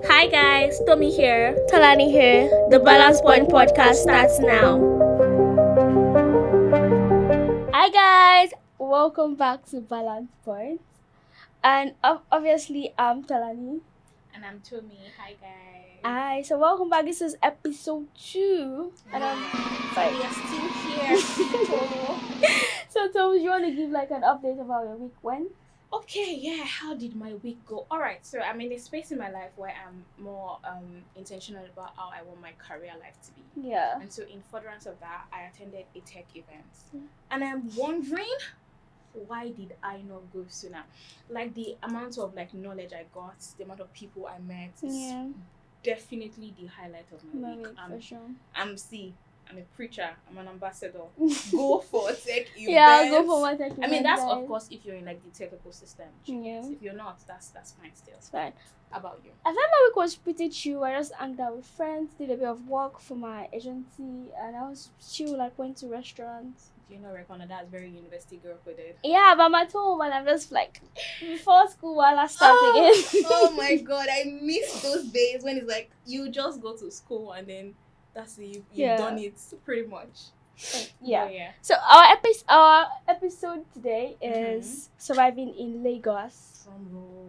Hi guys, Tommy here. Talani here. The Balance Point podcast starts now. Hi guys, welcome back to Balance Point. And obviously, I'm Talani. And I'm Tommy. Hi guys. Hi, so welcome back. This is episode 2. And I'm So we are still here, people. So Tom, you want to give like an update about your week when? Okay, yeah, how did my week go? Alright, so I'm in a space in my life where I'm more intentional about how I want my career life to be. Yeah. And so in furtherance of that, I attended a tech event. And I'm wondering, why did I not go sooner? Like the amount of like knowledge I got, the amount of people I met is definitely the highlight of my week. For sure. I'm a preacher, I'm an ambassador. Go for tech events. Yeah, go for one tech event. I mean that's guys. of course if you're in like the tech ecosystem. Yeah. If you're not, that's fine still. It's fine. How about you? I felt my week was pretty chill. I just hung out with friends, did a bit of work for my agency, and I was chill, like went to restaurants. Do you know reckon that's very university girl coded? Yeah, but I'm at home and I'm just like before school while I start again. Oh my god, I miss those days when it's like you just go to school and then that's it, you've done it pretty much. Yeah. So our episode today is surviving in Lagos.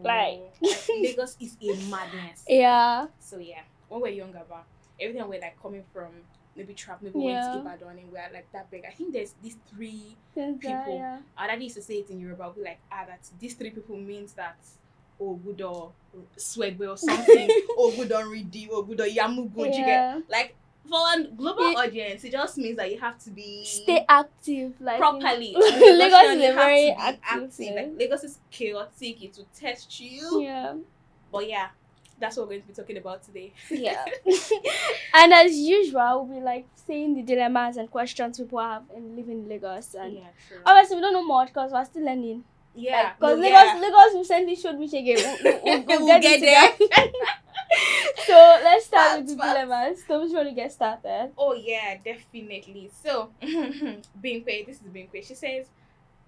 Like Lagos is a madness. Yeah. So yeah, when we're younger, but everything we're like coming from maybe went to Ibadan and we're like that big. I think there's these 3 people. Our daddy used to say it in Yoruba. We like that these 3 people means that Ogudo Swegbe or something. Ogudo Ridi, Ogudo Yamugo. You get like for a global audience, it just means that you have to be stay active, like properly. Lagos is a very active. Like Lagos is chaotic. It will test you. Yeah. But yeah, that's what we're going to be talking about today. Yeah. And as usual, we'll be like saying the dilemmas and questions people have in living in Lagos. And yeah, true. obviously, we don't know much because we're still learning. Yeah. Because Lagos recently showed me again. We'll get there. So let's start with the dilemmas. So which one to get started? Oh yeah, definitely. So Bingpe, this is Bingpe. She says,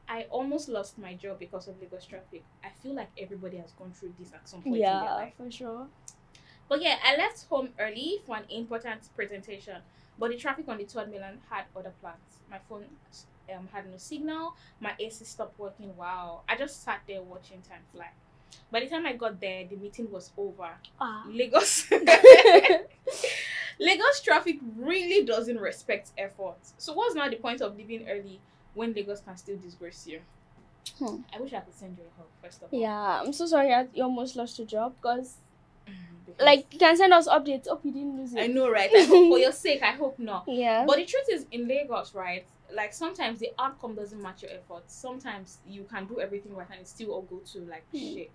I almost lost my job because of Lagos traffic. I feel like everybody has gone through this at some point in their life. Yeah, for sure. But yeah, I left home early for an important presentation. But the traffic on the 3rd mainland had other plans. My phone had no signal. My AC stopped working. Wow. I just sat there watching time fly. By the time I got there, the meeting was over. Lagos traffic really doesn't respect effort. So what's now the point of leaving early when Lagos can still disgrace you? I wish I could send you a hug, first of all. Yeah, I'm so sorry you almost lost your job because like you can send us updates. Hope you didn't lose it. I know, right? I hope, for your sake, I hope not. Yeah. But the truth is, in Lagos, right? Like sometimes the outcome doesn't match your efforts. Sometimes you can do everything right and it still all go to like shit.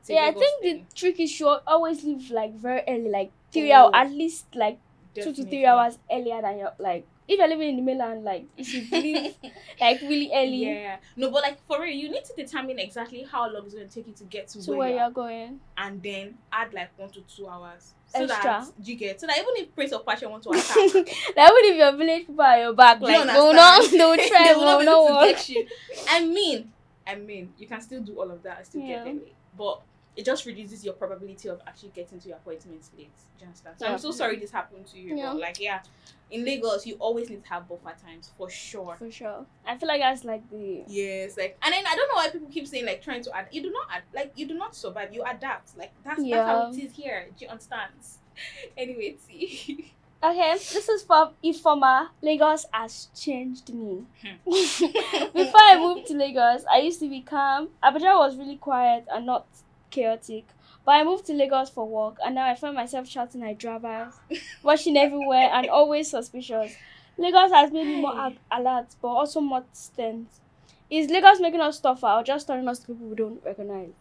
Yeah, I think the trick is you always leave like very early, like 3 hours, at least like definitely. 2 to 3 hours earlier than your like. If you're living in the mainland, like you should leave like really early. Yeah. No, but like for real, you need to determine exactly how long it's going to take you to get to where you're going, and then add like 1 to 2 hours so extra. You get so that even if Prince of Passion want to attack, like even if your village people are your back, like they will not try, will not get you. I mean, you can still do all of that and still get there late, but it just reduces your probability of actually getting to your appointments late. Do you understand? So I'm so sorry this happened to you. But like in Lagos you always need to have buffer times for sure. For sure. I feel like that's like the like, and then I don't know why people keep saying like trying to add. You do not survive. You adapt. Like that's how it is here. Do you understand? Anyway, see. Okay, this is from Ifoma. Lagos has changed me. Before I moved to Lagos, I used to be calm. Abuja was really quiet and not chaotic. But I moved to Lagos for work and now I find myself shouting at drivers, watching everywhere and always suspicious. Lagos has made me more alert but also more tense. Is Lagos making us tougher or just turning us to people we don't recognize?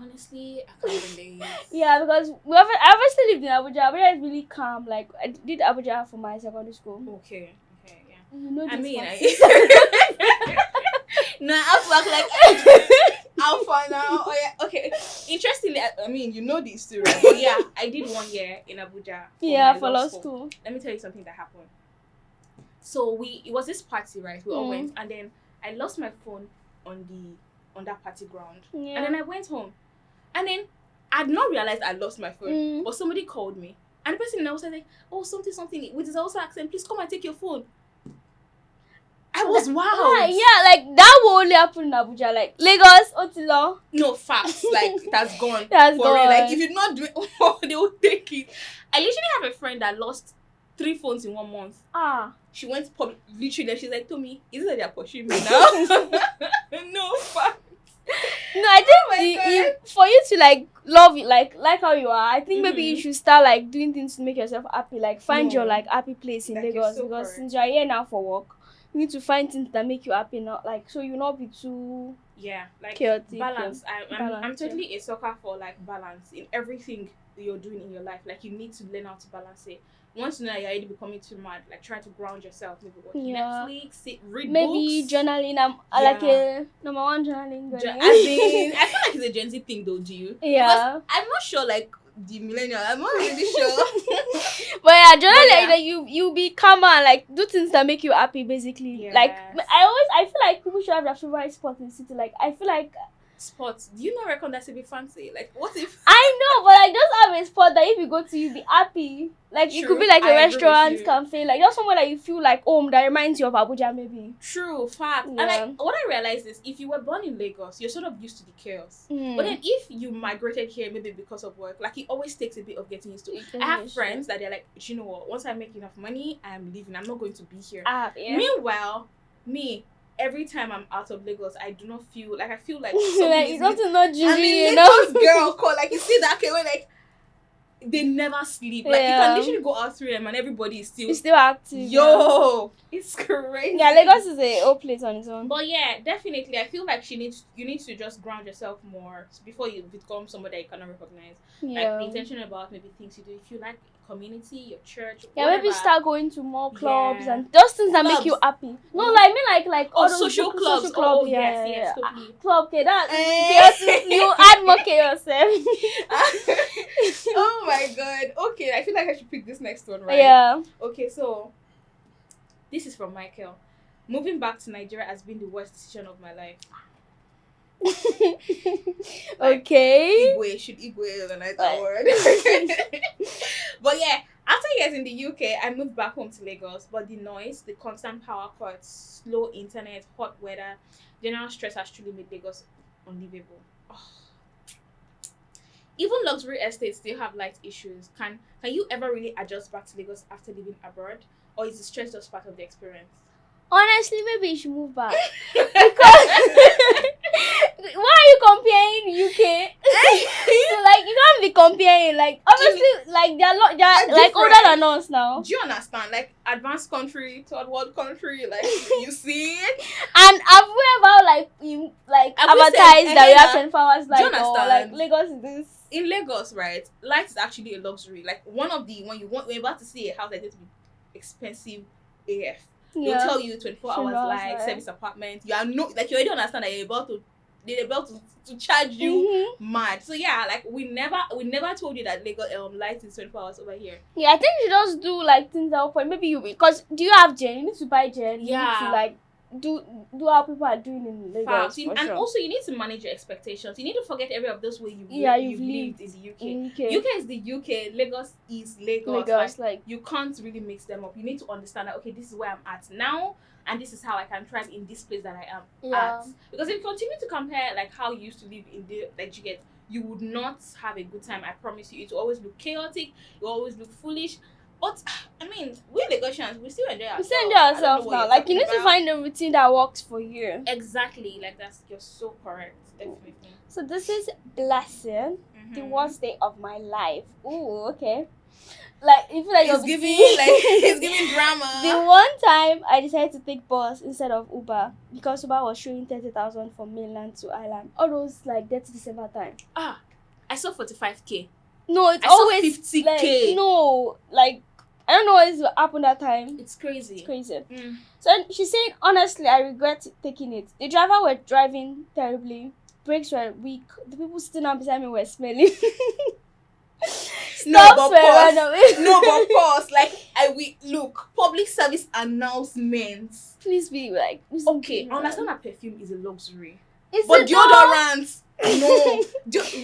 Honestly, I can't even believe. Yeah, because I obviously lived in Abuja. Abuja is really calm. Like I did Abuja for my secondary school. Okay, yeah. You know this I mean, no, I have to act like Alpha now. Oh yeah, okay. Interestingly, I mean, you know this too, right? But yeah, I did 1 year in Abuja. For law school. Let me tell you something that happened. So it was this party, right? We all went, and then I lost my phone on that party ground, and then I went home, and then I had not realized I lost my phone, but somebody called me. And the person now said, like, oh, something, with his also accent, please come and take your phone. I was wild. Yeah, like, that will only happen in Abuja. Like, Lagos, Otilo. No, facts. Like, that's gone. That's for gone. real. Like, if you're not doing they will take it. I literally have a friend that lost 3 phones in 1 month. She went public, literally, and she's like, Tommy, is it that they're pursuing me now? No, facts. No, I think for you to like love it, like how you are, I think maybe you should start like doing things to make yourself happy. Like find your like happy place in Lagos, so because correct. since you are here now for work, you need to find things that make you happy, not like so you not be too like chaotic. Balance. I'm totally a sucker for like balance in everything you're doing in your life. Like you need to learn how to balance it. Once you know you're already becoming too mad, like try to ground yourself. Maybe watch Netflix, read maybe books. Journaling. I like a number one journaling. I feel like it's a Gen Z thing though. Do you? Yeah. Because I'm not sure. Like the millennial, I'm not really sure. But yeah, journaling, like you be calmer, like do things that make you happy. Basically, like I feel like people should have their favorite spot in the city. Like I feel like. Spots. Do you not reckon that's a bit fancy? Like, what if? I know, but like just have a spot that if you go to, you'll be happy. Like it could be like a restaurant, cafe, like just somewhere that you feel like home that reminds you of Abuja, maybe. True, fact. Yeah. And like what I realized is, if you were born in Lagos, you're sort of used to the chaos. But then if you migrated here, maybe because of work, like it always takes a bit of getting used to it. I have friends that they're like, you know what? Once I make enough money, I'm leaving. I'm not going to be here. Meanwhile, me. Every time I'm out of Lagos, I do not feel like I feel like something like is not Julie, I mean, you know, girl call like you see that way like they never sleep. Like you can literally go out 3 a.m. and everybody is still active. Yo, it's crazy. Yeah, Lagos is a whole place on its own. But yeah, definitely, I feel like you need to just ground yourself more before you become somebody that you cannot recognize. Like be intentional about maybe things you do. If you like community, your church, whatever. Maybe start going to more clubs and those things that make you happy. No, like me like all those social clubs. Club, Yes, totally. Club, okay, that you add more chaos. Oh my god. Okay, I feel like I should pick this next one, right? Yeah. Okay, so this is from Michael. Moving back to Nigeria has been the worst decision of my life. Okay. Igwe like that word. But yeah, after years in the UK, I moved back home to Lagos. But the noise, the constant power cuts, slow internet, hot weather, general stress has truly made Lagos unlivable. Oh. Even luxury estates still have light issues. Can you ever really adjust back to Lagos after living abroad, or is the stress just part of the experience? Honestly, maybe you should move back. Because why are you comparing UK? So, like, you can't be comparing. Like, obviously, like they're like older than us now. Do you understand? Like advanced country, third world country. Like you see it. And have we ever advertised that we have 24 hours light? Do you understand? Like Lagos is this. In Lagos, right? Light is actually a luxury. Like when you're about to see a house like this, be expensive AF. They'll tell you 24 hours light, service apartment. You already understand that they're about to charge you mad. So yeah, like we never told you that Lagos light is 24 hours over here. Yeah, I think you just do like things that point. Maybe because do you have gen? You need to buy gen. Yeah. You need to like do how people are doing in Lagos. And also you need to manage your expectations. You need to forget every of those ways you've lived in the UK. UK is the UK. Lagos is Lagos. Like you can't really mix them up. You need to understand that okay, this is where I'm at now, and this is how I can thrive in this place that I am at. Because if you continue to compare like how you used to live in the you would not have a good time. I promise you. It will always look chaotic. It will always look foolish. But I mean, we Lagosians, we still enjoy ourselves. We still enjoy ourselves now. Like you need to find a routine that works for you. Exactly. Like you're so correct. Definitely. So this is Blessing, the worst day of my life. Ooh, okay. Like if like it's giving drama. The one time I decided to take bus instead of Uber because Uber was showing 30,000 from mainland to island. All those like 30 December time. I saw 45k. No, it's always 50k. Like, no, like I don't know what happened that time. It's crazy. So she's saying, honestly, I regret taking it. The driver were driving terribly. Brakes were weak. The people sitting down beside me were smelling. No, but pause. Like look, public service announcements. Please be like. Okay, I understand that perfume is a luxury. But deodorant, no.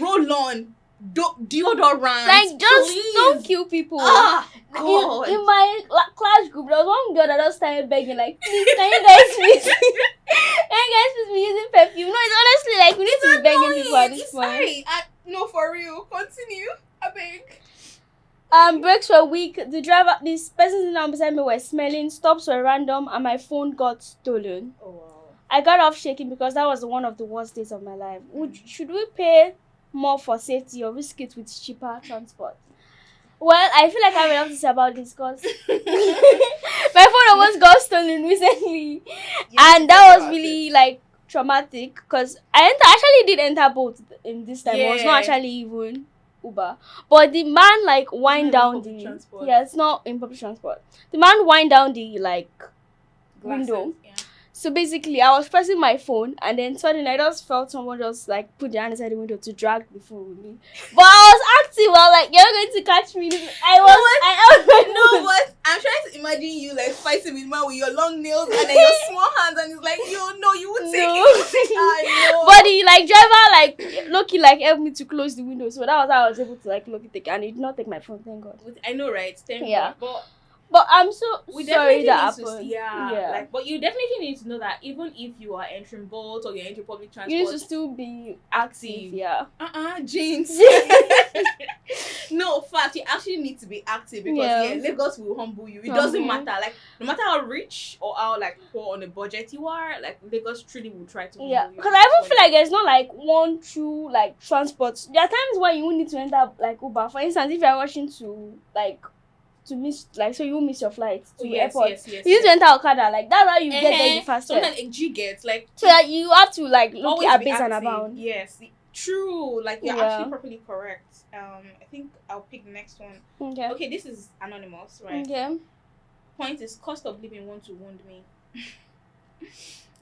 Roll on. deodorant. Like, just please. don't kill people. Ah, God. In my class group, there was one girl that just started begging, like, please, can you guys please, can you guys please be using perfume? No, it's honestly like we need to be begging people at this point. No, for real. Continue. I beg. Breaks were weak. These persons sitting down beside me were smelling. Stops were random, and my phone got stolen. Oh wow. I got off shaking because that was one of the worst days of my life. Should we pay more for safety or risk it with cheaper transport? Well, I feel like I have enough to say about this because my phone almost got stolen recently, and that was really like traumatic because I actually did enter both in this time. It was not actually even Uber, but the man like wind down the transport. Yeah, it's not in public transport. The man wind down the like glasses, window. Yeah. So basically, I was pressing my phone, and then suddenly I just felt someone just like put their hand inside the window to drag the phone with me. But I was active. I was like, "You're not going to catch me." No, but I'm trying to imagine you like fighting with man with your long nails and then your small hands, and it's like, you would take it. I know. But the like driver like lucky like helped me to close the window, so that was how I was able to like look it, and he did not take my phone. Thank God. I know, right? Thank God. But I'm so sorry that happened. Like, but you definitely need to know that even if you are entering Bolt or you're entering public transport, you need to still be active. Yeah. Jeans. No, fact, you actually need to be active because Lagos will humble you. It doesn't matter. Like, no matter how rich or how like poor on a budget you are, like Lagos truly will try to humble you. Because I even feel like there's not like one true like transport. There are times when you need to enter like Uber. For instance, if you're rushing to like to miss like so you miss your flight to the airport. You need to enter Okada, like that's how you get there the fastest. Sometimes G gets like so that you have to like look at base and abound. Yes, true. Like you're actually properly correct. I think I'll pick the next one. Okay, this is anonymous, right? Okay. Point is cost of living want to wound me.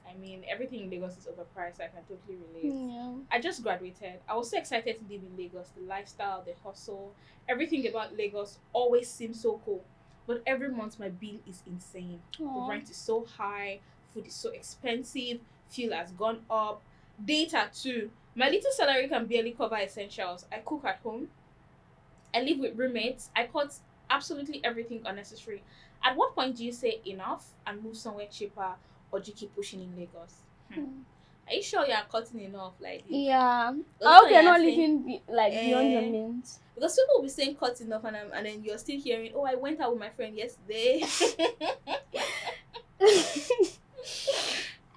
I mean, everything in Lagos is overpriced. I can totally relate. Yeah. I just graduated. I was so excited to live in Lagos. The lifestyle, the hustle, everything about Lagos always seems so cool. But every month my bill is insane. Aww. The rent is so high. Food is so expensive. Fuel has gone up. Data too. My little salary can barely cover essentials. I cook at home. I live with roommates. I cut absolutely everything unnecessary. At what point do you say enough and move somewhere cheaper? Or do you keep pushing in Lagos? Are you sure you are cutting enough? Like I hope you're not living beyond your means. Because people will be saying cut enough, and then you're still hearing, "Oh, I went out with my friend yesterday."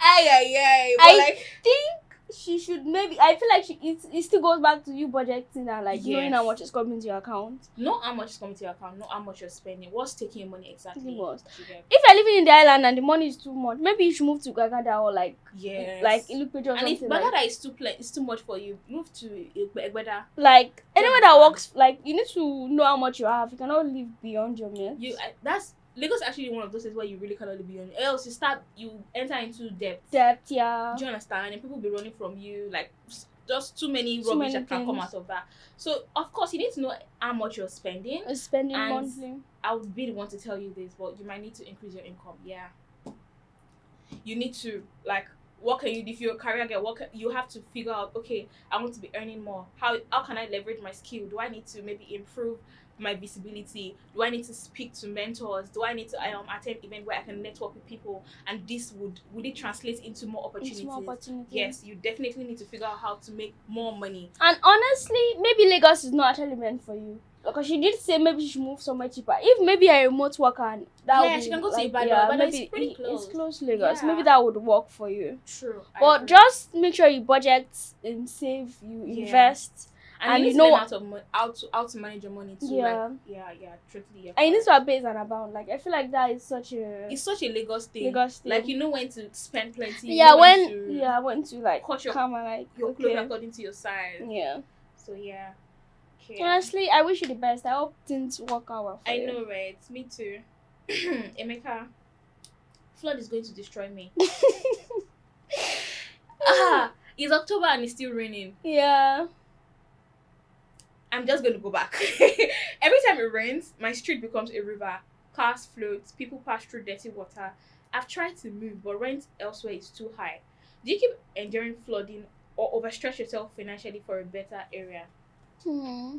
I think she should maybe. I feel like it still goes back to you budgeting and like knowing how much is coming to your account. Not how much is coming to your account, not how much you're spending. What's taking your money exactly? If you're living in the island and the money is too much, maybe you should move to Gagada or like Ilupeju or something. And if Gagada is too much for you, move to Egbeda. Like anywhere that works. Like you need to know how much you have. You cannot live beyond your means. Lagos actually one of those places where you really cannot live beyond. Else you enter into debt. Yeah. Do you understand? And people will be running from you, like just too many rubbish that can come out of that. So of course you need to know how much you're spending. Spending monthly. I would be the one to tell you this, but you might need to increase your income. Yeah. You need to like what can you if you're a career girl, you have to figure out, okay, I want to be earning more. How can I leverage my skill? Do I need to maybe improve my visibility? Do I need to speak to mentors? Do I need to attend event where I can network with people? And this would it translate into more opportunities? Yes, you definitely need to figure out how to make more money. And honestly, maybe Lagos is not actually meant for you. Because she did say maybe she should move somewhere cheaper. If maybe a remote worker and she can go to Ibadan, but maybe it's pretty close. It's close to Lagos. Maybe that would work for you. True. But just make sure you budget and save, you invest. And you know how to manage your money too. Truthfully. And you need to have base and abound. Like I feel like that is such a Lagos thing. Like you know when to spend plenty. When to like cut your clothes according to your size. Yeah. So yeah. Okay. Honestly, I wish you the best. I hope things work out well for you. I know, right? Me too. Emeka, flood is going to destroy me. It's October and it's still raining. Yeah. I'm just going to go back. Every time it rains, my street becomes a river. Cars float, people pass through dirty water. I've tried to move, but rent elsewhere is too high. Do you keep enduring flooding or overstretch yourself financially for a better area? Hmm.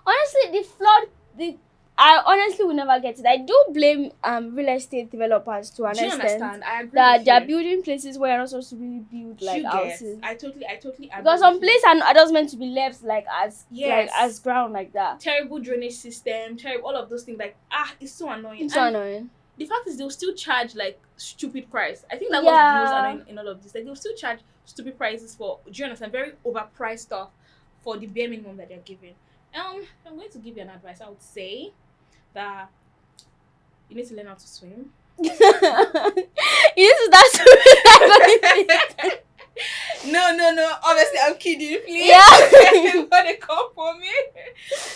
Honestly, I honestly will never get it. I do blame real estate developers to an Do you extent understand? I agree that with they are you. building places where you're not supposed to really build Do like you get? houses. I totally agree Because some with you. place are just meant to be left like as Yes. ground like that. Terrible drainage system, terrible all of those things. Like it's so annoying. It's so And annoying. the fact is they'll still charge like stupid price. I think that was the most Yeah. annoying in all of this. Like they'll still charge stupid prices for, do you understand, very overpriced stuff for the bare minimum that they're giving. I'm going to give you an advice. I would say that you need to learn how to swim. You need to start swimming. No. Obviously, I'm kidding. Please, Yeah. gonna come for me.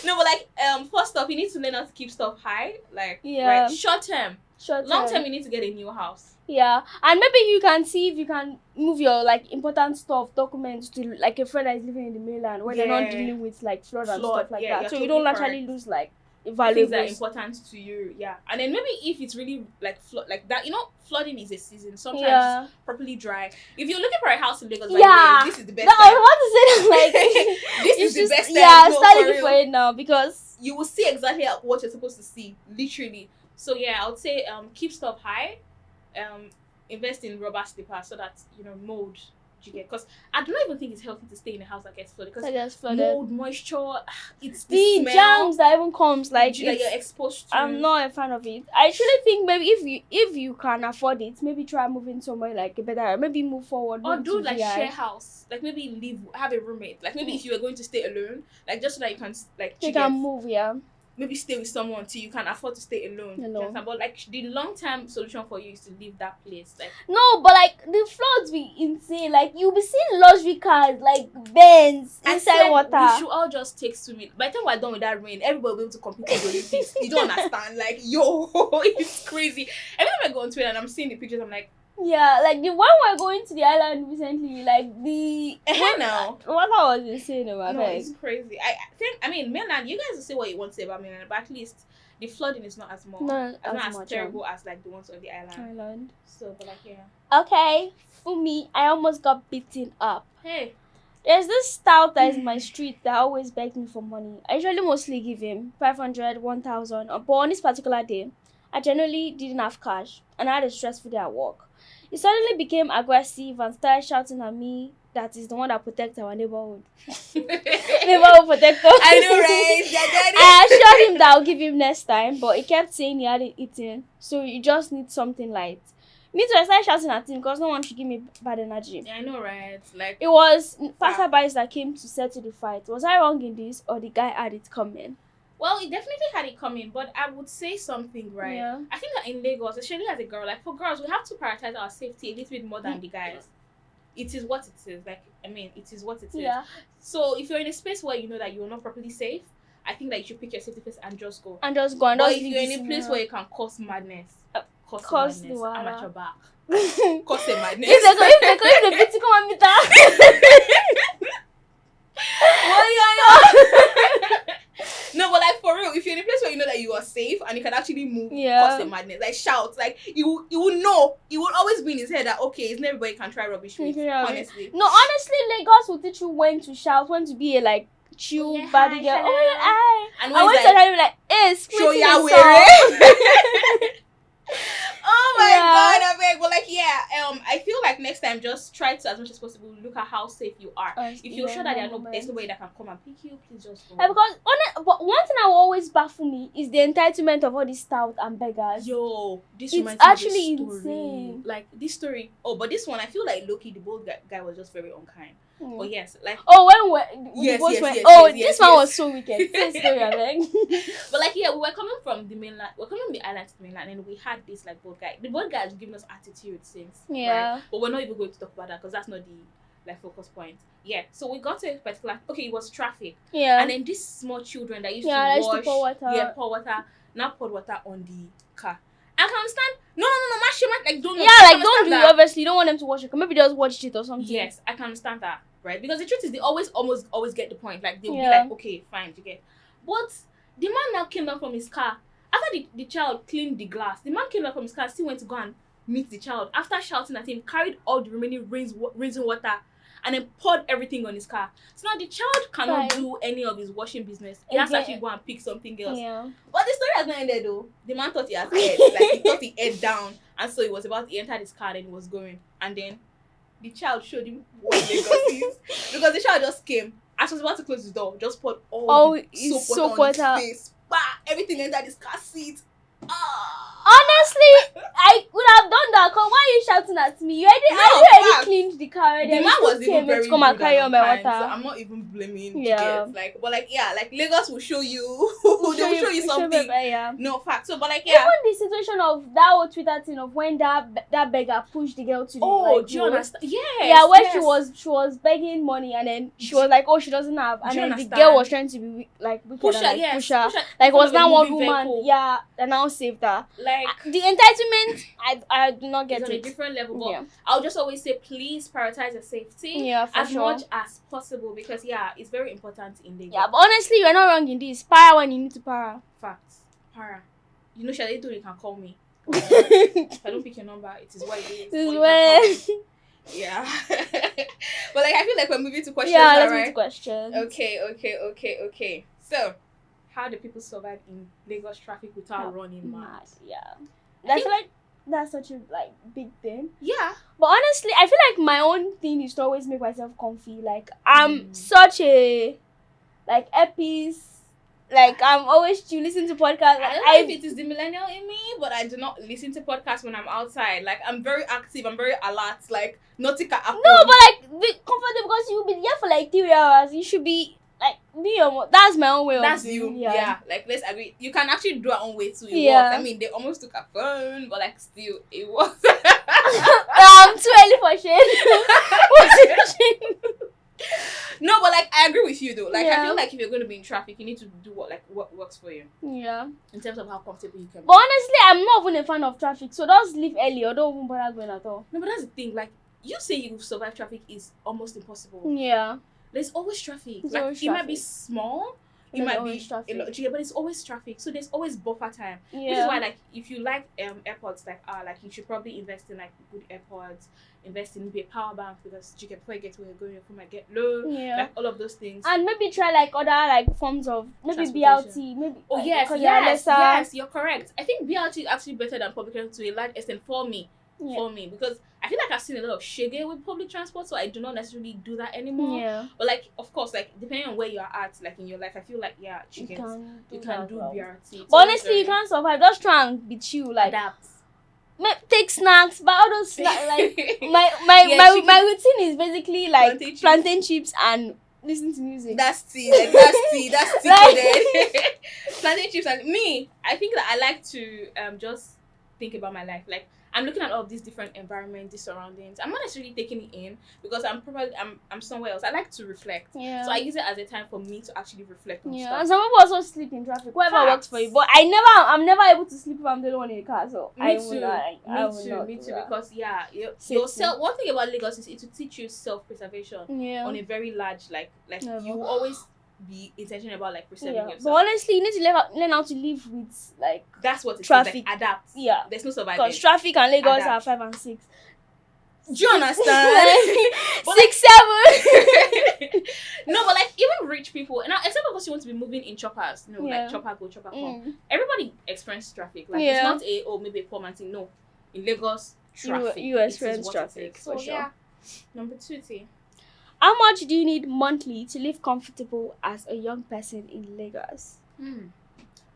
No, but like, first off, you need to learn how to keep stuff high. Like, Yeah. right, short term. Long term, you need to get a new house. Yeah, and maybe you can see if you can move your like important stuff, documents to like a friend that is living in the mainland where they're not dealing with like flood and stuff like that. So you don't actually lose like valuables. Things that are important to you, yeah. And then maybe if it's really like like that, flooding is a season. Sometimes it's properly dry. If you're looking for a house in Lagos, by this is the best time. I was about to say that, like this is the best time. Yeah, start looking for it now because you will see exactly what you're supposed to see, literally. So yeah, I would say keep stuff high, invest in rubber slippers so that mold you get, because I do not even think it's healthy to stay in a house that gets flooded, because mold, moisture, it's the germs that even comes like you're exposed to. I'm not a fan of it. I actually think maybe if you can afford it, maybe try moving somewhere like a better, maybe move forward, or do like share house, like maybe have a roommate, like maybe if you are going to stay alone, like just so that you can like you can move, maybe stay with someone till you can afford to stay alone. But like the long-term solution for you is to leave that place. Like no, but like the floods be insane. Like you'll be seeing luxury cars like Benz inside water. We should all just take swimming. By the time we're done with that rain, everybody will be able to compete with the Olympics. You don't understand? Like it's crazy. Every time I go on Twitter and I'm seeing the pictures, I'm like, yeah, like the one we're going to the island recently, like the what I was insane about no, it's crazy. I mean mainland, you guys will say what you want to say about mainland, but at least the flooding is not as terrible as like the ones on the island. So, but like okay, for me, I almost got beaten up. Hey, there's this stout that is in my street that always begs me for money. I usually mostly give him 500, 1,000, but on this particular day, I genuinely didn't have cash and I had a stressful day at work. He suddenly became aggressive and started shouting at me that is the one that protects our neighborhood. Neighborhood protector. I know, right? I assured him that I'll give him next time, but he kept saying he hadn't eaten, so you just need something light. Me too, I started shouting at him because no one should give me bad energy. Yeah, I know, right? Like it was passerbys that came to settle the fight. Was I wrong in this, or the guy had it coming? Well, it definitely had it coming, but I would say something, right? Yeah. I think that in Lagos, especially as a girl, like for girls, we have to prioritize our safety a little bit more than the guys. It is what it is. Like, I mean, it is what it is. Yeah. So if you're in a space where you know that you're not properly safe, I think that you should pick your safety first and just go. But if you're in a place where you can cause madness, cause madness, I'm at your back. Cause a madness. If they pity come and meet her. No, but like for real, if you're in a place where you know that you are safe and you can actually move, cause a madness, like shout, like you will know, it will always be in his head that okay, it's not everybody can try rubbish with. Honestly, no, honestly, Lagos will teach you when to shout, when to be a like chill body girl. Oh my god, and when to be like, hey, show ya wear. Oh my god, I beg. Well, like I feel like next time just try to, as much as possible, look at how safe you are. If you're sure that there's nobody that can come and pick you, please just go. Because but one thing that will always baffle me is the entitlement of all these stout and beggars. Yo, this it's reminds me actually of this story. Insane. Like this story. Oh, but this one I feel like Loki, the bold guy was just very unkind. But yes, like this one was so wicked. But like we were coming from the mainland, we're coming from the island to the mainland, and we had this like bold guy. The bold guy has given us attitude since. Yeah. Right? But we're not even going to talk about that because that's not the like focus point. Yeah. So we got to a particular it was traffic. Yeah. And then these small children that used to wash, pour water. Pour water. Now pour water on the car. I can understand. No, like don't. Yeah, like don't do it. Obviously, you don't want them to watch it. Maybe they'll watch it or something. Yes, I can understand that. Right, because the truth is they almost get the point. Like they'll be like, okay, fine, you get. But the man now came down from his car after the child cleaned the glass. The man came down from his car, still went to go and meet the child after shouting at him, carried all the remaining rinsing water and then poured everything on his car. So now the child cannot do any of his washing business. He has to actually go and pick something else. Yeah. But the story has not ended though. The man thought he had head. Like he thought he head down. And so he entered his car and he was going. And then the child showed him what Lagos is. Because the child just came. As he was about to close his door, just poured all the soap water on his face. Bah! Everything entered his car seat. Honestly, I would have done that. Cause why are you shouting at me? I already cleaned the car already. The man was even very come and carry on my water. So I'm not even blaming. Like Lagos will show you. They will show you something. No fact. So, but like even the situation of that whole Twitter thing of when that beggar pushed the girl to the do you understand? Yes. Yeah, where she was begging money and then she was like, oh, she doesn't have, and then the girl was trying to be like push her. Like was that one woman? Yeah, and now saved her. Like the entitlement, I do not get it. On a different level, but I'll just always say please prioritize your safety as much as possible because it's very important in the but honestly you're not wrong in this. Para when you need to para. Facts. Para. You know, Shade you can call me. If I don't pick your number, it is what it is. This is what. Yeah. But like I feel like we're moving to questions. Yeah, let's move to questions. Okay. So how do people survive in Lagos traffic without running mad? Yeah. I feel like that's such a big thing. Yeah. But honestly, I feel like my own thing is to always make myself comfy. Like I'm such a earpiece. Like I'm always to listen to podcasts. I don't know if it is the millennial in me, but I do not listen to podcasts when I'm outside. Like I'm very active, I'm very alert. Like nothing can happen. No, but be comfortable because you'll be there for 3 hours. You should be that's my own way of that's you. Yeah. Like let's agree. You can actually do our own way too. It works. I mean they almost took a phone, but still it was too early for shade. No, but I agree with you though. I feel like if you're going to be in traffic, you need to do what works for you. Yeah. In terms of how comfortable you can be. But honestly, I'm not even a fan of traffic, so just leave early or don't even bother going at all. No, but that's the thing. You say you survive traffic is almost impossible. Yeah. There's always traffic. It might be small. It might be a lot, but it's always traffic. So there's always buffer time. Yeah. Which is why if you like AirPods you should probably invest in good AirPods, invest in maybe a power bank because before you get where you're going, your phone might get low. Yeah. All of those things. And maybe try other forms of maybe BLT. Maybe yes, you're correct. I think BLT is actually better than public transport to a large extent for me. Yeah. For me, because I feel like I've seen a lot of shege with public transport, so I do not necessarily do that anymore. Yeah. But of course, depending on where you're at, in your life, I feel like you can do BRT. But honestly, you can't survive. Just try and be chill, adapt. Take snacks, but all those snacks, my routine is basically plantain chips and listen to music. That's tea. That's tea. Plantain chips and me. I think that I like to just think about my life. I'm looking at all of these different environments, these surroundings. I'm not necessarily taking it in because I'm somewhere else. I like to reflect. Yeah. So I use it as a time for me to actually reflect on stuff. And some people also sleep in traffic. Whatever works for you. But I'm never able to sleep if I'm the only one in the car. So me too. Because yourself. One thing about Lagos is it will teach you self-preservation. Yeah. On a very large you always be intentional about preserving yourself. But honestly, you need to learn how to live with that's what it traffic. Is, adapt. Yeah. There's no surviving. Because traffic and Lagos are 5 and 6. Do you understand? 6, 7. No, but even rich people, and except because you want to be moving in choppers, chopper go, chopper come. Everybody experiences traffic. It's not maybe a poor man thing. No, in Lagos, traffic. You experience traffic for sure. Yeah. Number 2, T. How much do you need monthly to live comfortable as a young person in Lagos? I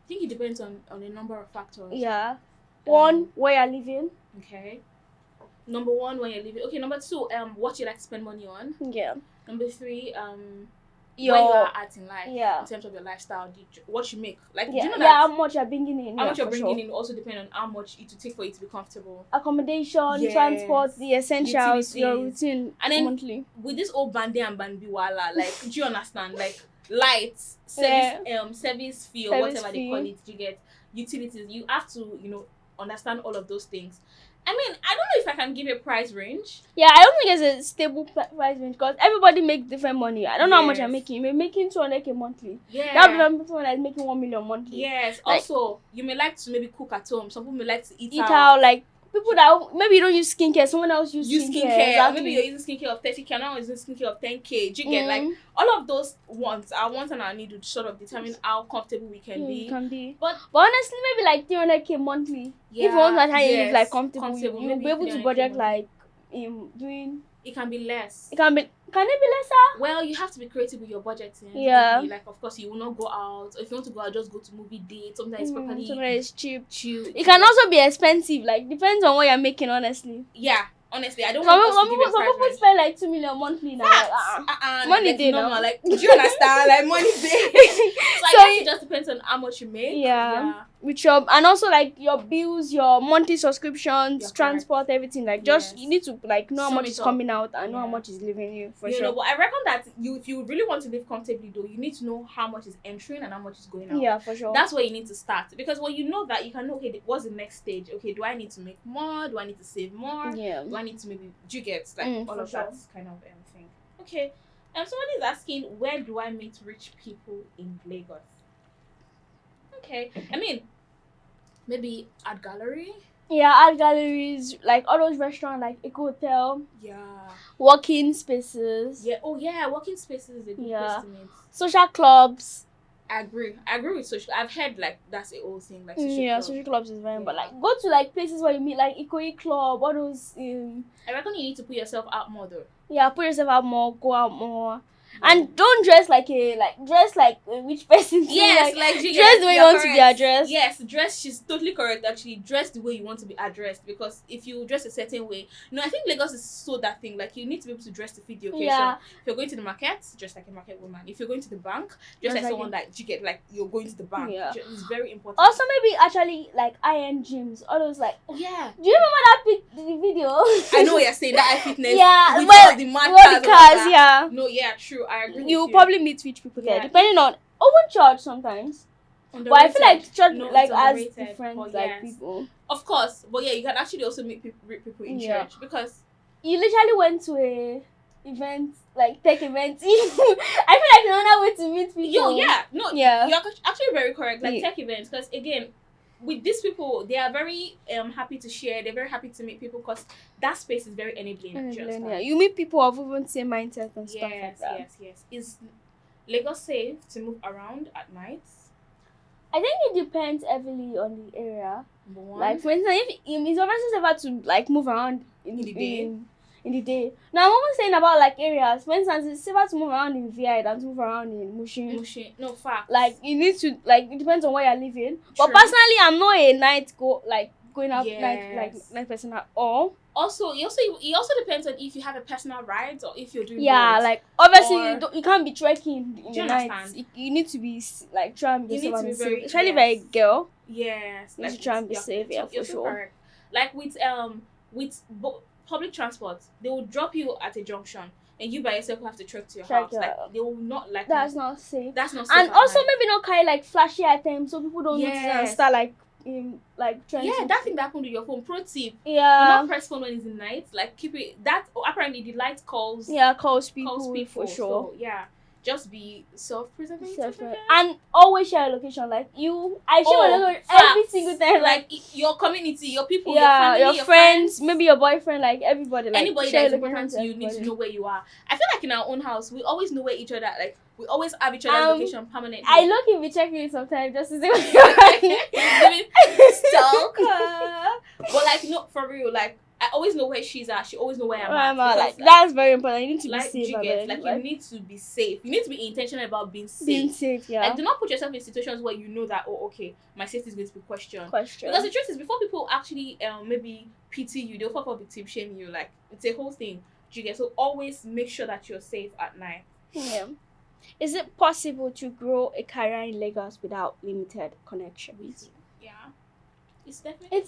think it depends on a number of factors. Yeah. 1, where you're living. Okay. Number 1, when you're living. Okay, number 2, what you like to spend money on. Yeah. Number 3, where you are at in life. Yeah. In terms of your lifestyle, what you make. Do you know that? Yeah, how much you're bringing in. How much you're bringing in also depends on how much it will take for you to be comfortable. Accommodation, transport, the essentials, your routine. And then monthly. With this old bandi and bandiwala, do you understand? Lights, service fee or whatever they call it, you get utilities. You have to, understand all of those things. I mean, I don't know if I can give a price range. Yeah, I don't think there's a stable price range because everybody makes different money. I don't know how much I'm making. You're making 200K monthly. Yeah. That would be someone that's making 1 million monthly. Yes. Also, you may like to maybe cook at home. Some people may like to eat out people that maybe you don't use skincare, someone else use skincare. Exactly. Maybe you're using skincare of 30K, now using skincare of 10K. Do you get like all of those wants and our need to sort of determine how comfortable we can be. But honestly, maybe like 300K monthly. If you want to live like comfortable, you'll be able to budget like doing. It can be less. Can it be lesser? Well, you have to be creative with your budgeting. Yeah. Like, of course, you will not go out. If you want to go out, just go to movie date. Sometimes properly. Sometimes it's cheap. It can also be expensive. Like, depends on what you're making, honestly. Yeah. Honestly, I don't want some people spend like 2 million monthly now. Money day now. Like, do you understand? Like, money day. So I guess it just depends on how much you make. Yeah. With your and also like your bills, your monthly subscriptions, transport, everything. Like, just you need to like know how much is coming out and know how much is leaving you for sure. But I reckon that if you really want to live comfortably though, you need to know how much is entering and how much is going out. Yeah, for sure. That's where you need to start, because when you know that, you can know, okay, what's the next stage? Okay, do I need to make more? Do I need to save more? Yeah. Do I need to maybe do you get like all of that kind of thing? Okay. Somebody is asking, where do I meet rich people in Lagos? Okay. I mean, maybe art gallery. Yeah, art galleries, like all those restaurants, like Eco Hotel. Yeah. Working spaces. Yeah. Oh yeah, working spaces is a good place to meet. Social clubs. I agree with social. I've heard like that's a whole thing. Like social clubs is very but like go to like places where you meet, like Ikoyi Club, all those. I reckon you need to put yourself out more though. Yeah, put yourself out more, go out more. And don't dress like a rich person. Yes, like dress the way you want to be addressed. Yes, dress. She's totally correct. Actually, dress the way you want to be addressed. Because if you dress a certain way, I think Lagos is so that thing. Like, you need to be able to dress to fit the occasion. Yeah. If you're going to the market, dress like a market woman. If you're going to the bank, dress like someone that you get like you're going to the bank. Yeah. It's very important. Also, maybe actually like high-end gyms. All those like. Yeah. Do you remember the video? I know what you're saying. That fitness. Yeah. With all the cars. Yeah. No. Yeah. True. I agree. You probably meet rich people there, depending on church sometimes. Underrated. But I feel like church like has different like people. Of course, but yeah, you can actually also meet people in church, because you literally went to a event, like tech event. I feel like another way to meet people. You're actually very correct. Like tech events, because again, with these people, they are very happy to share. They're very happy to meet people, because that space is very enabling. Yeah, you meet people of even same mindset and stuff like that. Yes. Is Lagos safe to move around at night? I think it depends heavily on the area. Like, for instance, if it's obviously safer to like move around in the day. Now I'm almost saying about like areas. For instance, it's safer to move around in VI than to move around in Mushin. No, fact. Like, you need to like, it depends on where you're living. True. But personally, I'm not a going out night person at all. Also, it also depends on if you have a personal ride or if you're doing both. Like obviously you can't be trekking in the night. You need to be like try and be safe and safe. Especially if you're a girl. Yes, you need to try and be safe. Yeah, for sure. Correct. Like with public transport, they will drop you at a junction, and you by yourself have to trek to your house. Like, they will not like. That's not safe. And also maybe not carry like flashy items so people don't notice and start like trying to. That thing that happened to your phone. Pro tip. Yeah. Do not press phone when it's in night. Like, keep it. That apparently the light calls. Yeah, calls people for sure. So, yeah. Just be self-preservative. And always share a location. Like I share my location every single time. Like your community, your people, your family, your friends, maybe your boyfriend, like everybody. Like anybody that's important to you needs to know where you are. I feel like in our own house, we always know where each other. Like, we always have each other's location permanently. I look if you check me sometimes just to see what you're stalker. But like, no, for real, like, I always know where she's at. She always know where I'm at. Like, that's very important. You need to be safe. You need to be safe. You need to be intentional about being safe. Being safe, yeah. Like, do not put yourself in situations where you know that, my safety is going to be questioned. Because the truth is, before people actually maybe pity you, they'll pop up victim shame you. Like, it's a whole thing. So always make sure that you're safe at night. Yeah. Is it possible to grow a career in Lagos without limited connections? Yeah. It's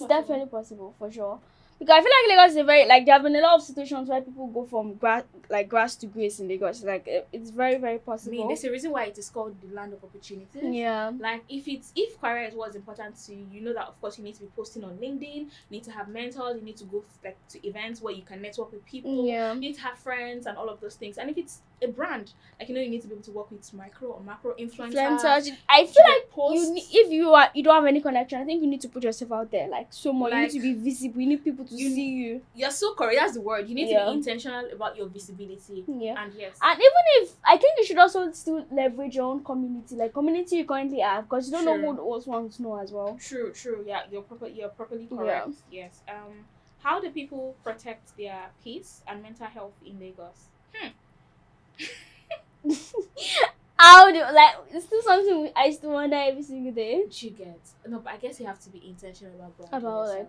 definitely possible for sure. Because I feel like Lagos is there have been a lot of situations where people go from grass to grace in Lagos. Like, it's very, very possible. I mean, there's a reason why it is called the land of opportunities. Yeah. Like, if career is what's important to you, you know that of course you need to be posting on LinkedIn, you need to have mentors, you need to go to events where you can network with people, you need to have friends and all of those things. And if it's a brand. Like, you need to be able to work with micro or macro influencers. I feel like if you don't have any connection, I think you need to put yourself out there like so much. You need to be visible. You need people to see you. You're so correct. That's the word. You need to be intentional about your visibility. Yeah. And yes. And even if I think you should also still leverage your own community, like community you currently have, because you don't know who else wants to know as well. True. Yeah, you're properly correct. Yeah. Yes. How do people protect their peace and mental health in Lagos? How do it's still something I still wonder every single day. You get no, but I guess you have to be intentional about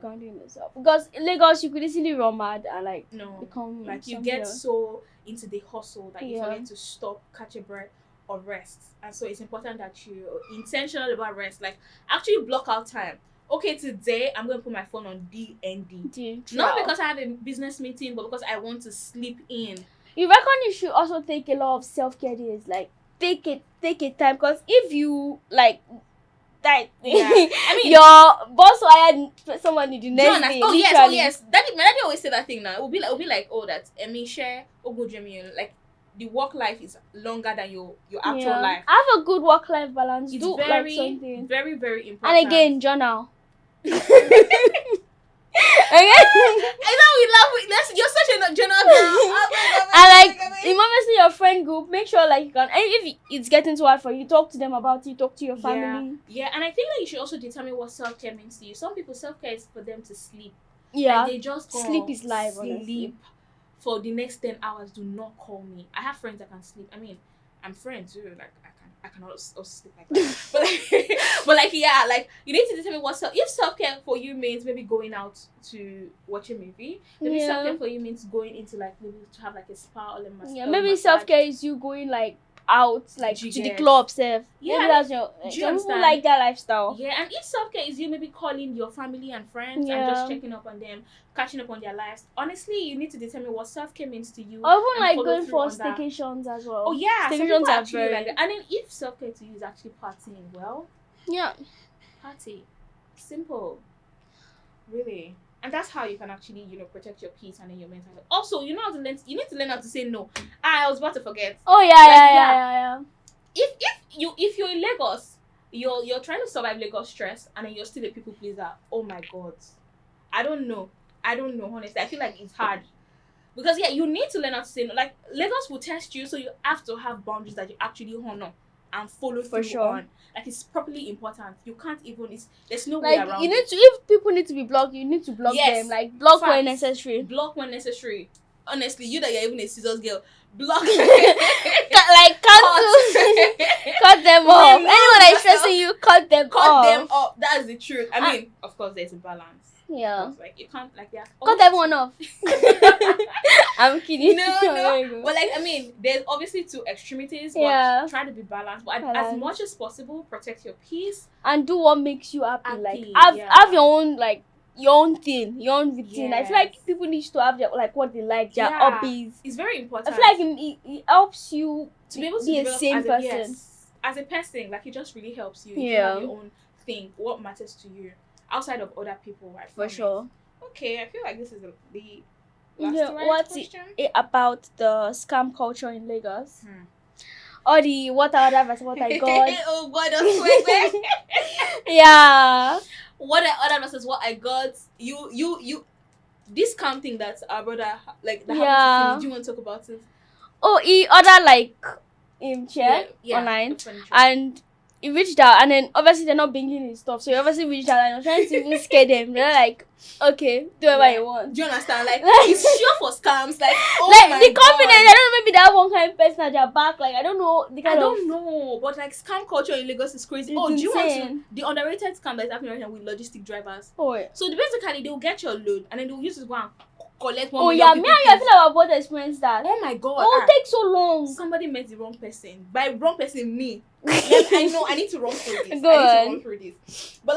grounding yourself, because in Lagos you could easily run mad and become like you get so into the hustle that you forget to stop, catch a breath, or rest. And so it's important that you're intentional about rest. Like, actually block out time. Okay, today I'm going to put my phone on DND. Not because I have a business meeting, but because I want to sleep in. You reckon you should also take a lot of self-care days? Like, take it time, because if you that I mean, your boss hired someone the next day. Oh yes. My daddy always say that thing now. It will be like, oh, that share like the work life is longer than your actual life. Have a good work-life balance. It's something very, very important. And again, journal. You're such a journal girl. And obviously your friend group, make sure you can, and if it's getting too hard for you, talk to them about it, talk to your family. Yeah, and I think that you should also determine what self-care means to you. Some people, self-care is for them to sleep. Yeah, they just sleep is life. Sleep honestly. For the next 10 hours. Do not call me. I have friends that can sleep. I mean, I'm friends too. Like, I can also sleep like that. but you need to determine what if self-care for you means maybe going out to watch a movie. Maybe self-care for you means going into maybe to have a spa or massage. Yeah, maybe self-care is you going out to the club self. Yeah, maybe that's your some people like that lifestyle. Yeah, and if self-care is you maybe calling your family and friends and just checking up on them, catching up on their lives. Honestly, you need to determine what self-care means to you. Or even going for staycations as well. Oh yeah, staycations are very and then if self-care to you is actually partying, party. Simple. Really. And that's how you can actually, protect your peace and then your mental health. Also, you need to learn how to say no. I was about to forget. Oh yeah. If you're in Lagos, you're trying to survive Lagos stress and then you're still a people pleaser. Oh my God. I don't know, honestly. I feel like it's hard. Because you need to learn how to say no. Like, Lagos will test you, so you have to have boundaries that you actually honor and follow through on. Like, it's properly important. You can't even. There's no way around. You need to. If people need to be blocked, you need to block them. Like, block when necessary. Block when necessary. Honestly, you that you're even a scissors girl, block. Cut them off. Anyone that is stressing you, cut them off. That's the truth. I mean, of course, there's a balance. Yeah. You can't cut everyone off. I'm kidding. No. But there's obviously two extremities. But try to be balanced. But as much as possible, protect your peace and do what makes you happy. Have your own your own thing, your own routine. Yes. I feel like people need to have their what they like, their hobbies. It's very important. I feel like it helps you to be able to be a sane person. Yes. As a person, it just really helps you. You have your own thing, what matters to you. Outside of other people, right? For sure. Okay, I feel like this is the last question. About the scam culture in Lagos? Or the what I ordered versus what I got. Oh God, that's swear. Yeah. What I ordered versus what I got. You. This scam thing that our brother that happened to me. Do you want to talk about it? Oh, he ordered chair online and. He reached out and then obviously they're not bringing his stuff, so he obviously reached out and I'm trying to even scare them. They're like, okay, do whatever you want. Do you understand? It's sure for scams. My the confidence. I don't know, maybe that one kind of person at their back. I don't know I don't know, but scam culture in Lagos is crazy. It's do you want insane. the underrated scam that's happening right now with logistic drivers? Oh yeah. So basically they'll get your load and then they'll use it to collect one. Oh yeah, me and you, I feel like we've both experienced that. Oh my God. Oh, it takes so long. Somebody met the wrong person. By wrong person, me. I know I need to run through this. But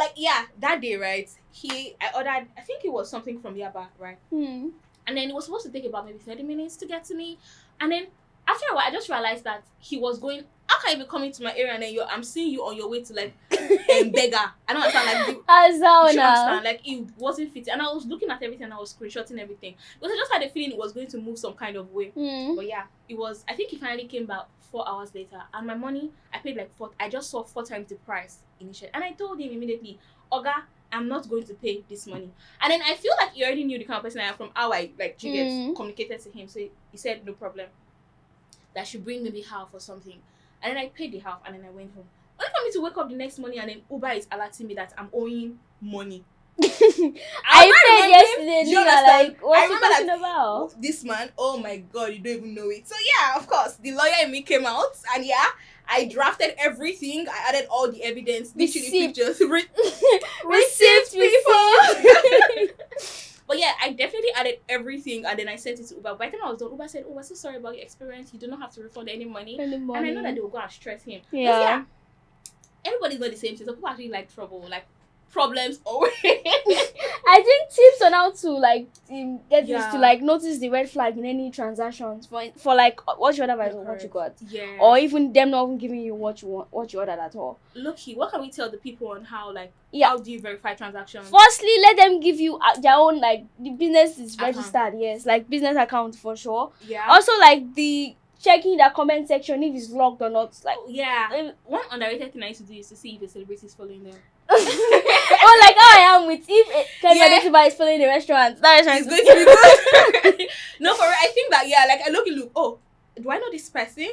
that day, right? I ordered, I think it was something from Yaba, right? And then it was supposed to take about maybe 30 minutes to get to me. And then after a while, I just realized that he was going how can you be coming to my area and then I'm seeing you on your way to like beggar? I don't understand. Like you understand? Like it wasn't fitting, and I was looking at everything and I was screenshotting everything because I just had a feeling it was going to move some kind of way. But yeah, it was. I think it finally came back 4 hours later, and my money I paid like 4. I just saw 4 times the price initially, and I told him immediately, Oga, I'm not going to pay this money. And then I feel like he already knew the kind of person I am from how I like communicated to him. So he said no problem. That should bring me the half or something. And then I paid the half and then I went home. Only for me to wake up the next morning and then Uber is alerting me that I'm owing money. I paid yesterday. Do you like, what you talking about? This man, oh my God, you don't even know it. So yeah, of course, the lawyer in me came out and yeah, I drafted everything. I added all the evidence, literally pictures, received people. But yeah, I definitely added everything and then I sent it to Uber. By the time I was done, Uber said, "Oh, we're so sorry about your experience. You do not have to refund any money." And I know that they will go and stress him. Yeah, everybody's not the same. So people actually like trouble, like problems always. I think tips on how to like get this to like notice the red flag in any transactions for like what you ordered versus what you got. Yeah. Or even them not even giving you what you want, what you ordered at all. Look, what can we tell the people on how like how do you verify transactions? Firstly, let them give you their own like the business is registered. Yes, like business account for sure. Yeah. Also like the checking the comment section if it's locked or not. Like one underrated thing I used to do is to see if a celebrity is following them. Or like how I am with if Kevin is following the restaurant, that restaurant is going to be good. No, for real, I think that like I look. Oh, do I know this person?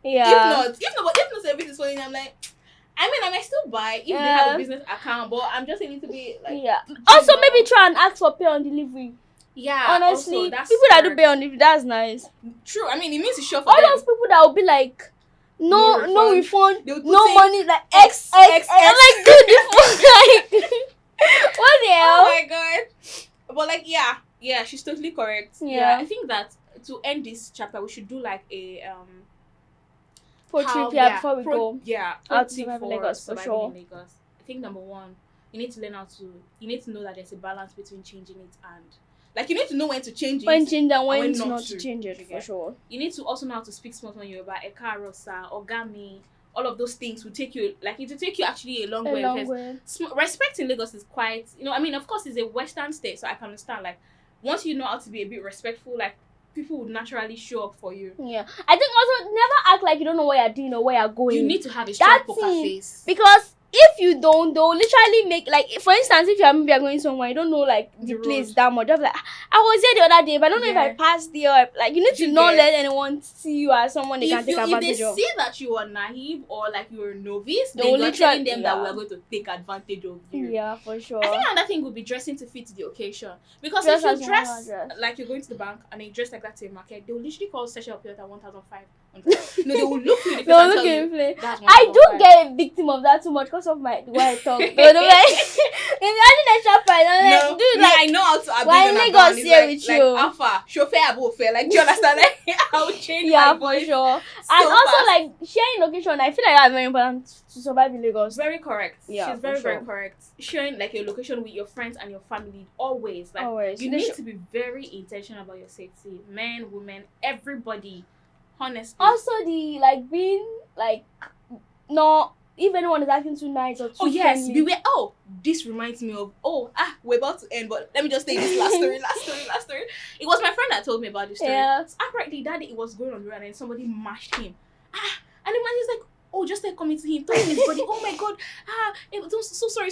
Yeah. If not celebrity is following, I'm like. I mean, I might still buy if they have a business account, but I'm just a little bit like. Yeah. Also, maybe try and ask for pay on delivery. Yeah. Honestly, people that do pay on delivery, that's nice. True. I mean, it means it's sure for all them. those people that will be like. No refund, no money, like X. I'm like, dude, this was like, what the hell? Oh my God. But like, yeah, she's totally correct. Yeah. I think that to end this chapter, we should do like a before we go. Yeah, how to survive in Lagos for sure. In Lagos. I think number 1, you need to know that there's a balance between changing it and. Like, you need to know when to change it. When not to change it, for sure. You need to also know how to speak smart when you're about Eka Rosa, Ogami. All of those things will take you, like, it will take you actually a long way. Respect in Lagos is quite, I mean, of course, it's a Western state, so I can understand, like, once you know how to be a bit respectful, like, people would naturally show up for you. Yeah. I think also, never act like you don't know what you're doing or where you're going. You need to have a strong poker face. Because if you don't, they'll literally make, like, for instance, if you're going somewhere, you don't know, like, the place that much. I'm like, I was there the other day, but I don't know if I passed there. Or, like, you need to not let anyone see you as someone they can take advantage of. If they see that you are naive or, like, you're a novice, then you're telling them that we're going to take advantage of you. Yeah, for sure. I think another thing would be dressing to fit the occasion. Because if you dress like you're going to the bank and you dress like that to a market, they will literally call session up here at 1,500. No, they will look you in the face and tell you that's 1,500. I do get a victim of that too much because of my the way I talk. But the way imagine a shop price, I'm like, dude, like I know how to abuse why Lagos here with you? Like alpha, chauffeur above fair. Like, do you understand? Like, I will change my voice. For sure. And also like sharing location, I feel like that's very important to survive in Lagos. Very correct. Yeah, she's very correct. Sharing like your location with your friends and your family always. Like you need to be very intentional about your safety. Men, women, everybody. Honestly. Also the like being like not if anyone is acting too nice or too friendly. Beware. Oh, this reminds me of we're about to end, but let me just say this last story. It was my friend that told me about this story. Yeah. So apparently that day it was going on the road and then somebody mashed him. And the man is like, oh, just like coming to him, touching his body. Oh my God. So sorry.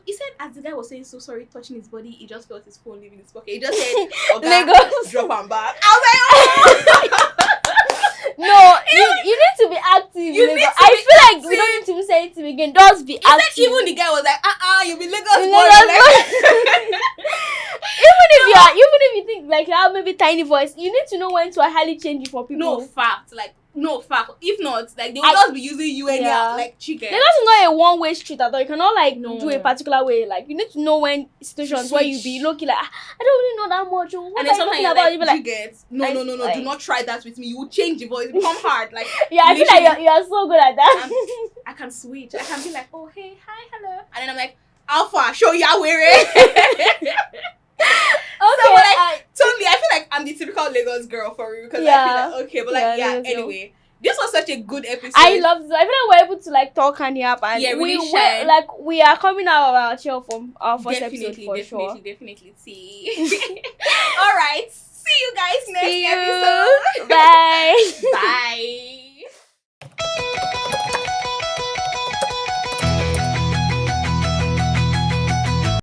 He said as the guy was saying so sorry, touching his body, he just felt his phone leaving his pocket. He just said, Lagos, drop him back. I was like, oh. No, you need to be active. I feel like we don't need to say it again. Just be active. Even the guy was like, you be Lagos boy. Even if you think like you have maybe tiny voice, you need to know when to highly change it for people. No fact. If not, like they will just be using you anyhow, like chicken. Lagos is not a one-way street at all. You cannot like do a particular way. Like you need to know when situations where you be looking like I don't really know that much. What and then sometimes you're like, you be like, no, like, do not try that with me. You will change the voice, become hard. Like I feel like you are so good at that. I can switch. I can be like, oh hey, hi, hello, and then I'm like, Alpha, show ya where it. Okay, totally. I feel like I'm the typical Lagos girl for real because I feel like anyway, This was such a good episode. I loved it. I feel like we're able to like talk and yap, and we are coming out of our shell from our first episode for sure. Definitely. See.